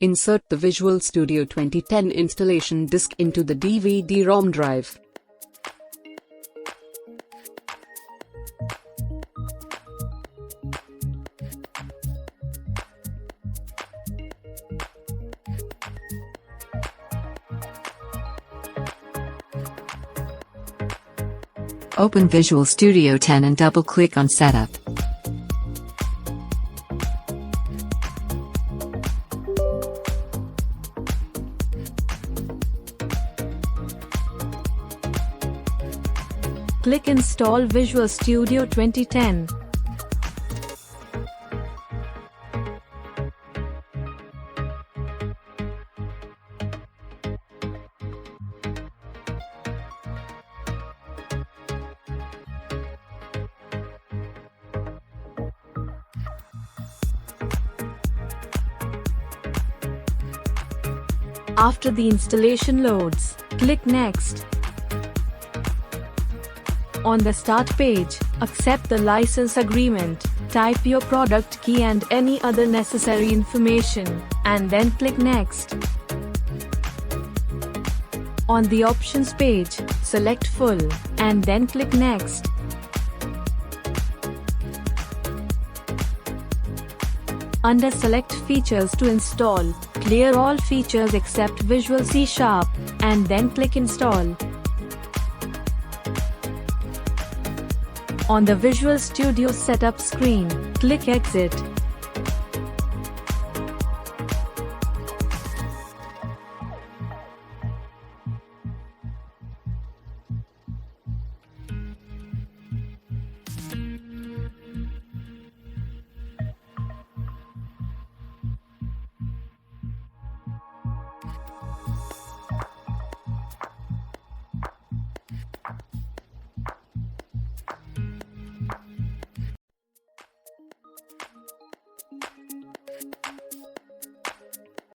Insert the Visual Studio 2010 installation disk into the DVD-ROM drive. Open Visual Studio 10 and double-click on Setup. Click Install Visual Studio 2010. After the installation loads, click Next. On the Start page, accept the license agreement, type your product key and any other necessary information, and then click Next. On the Options page, select Full, and then click Next. Under Select Features to install, clear all features except Visual C#, and then click Install. On the Visual Studio Setup screen, click Exit.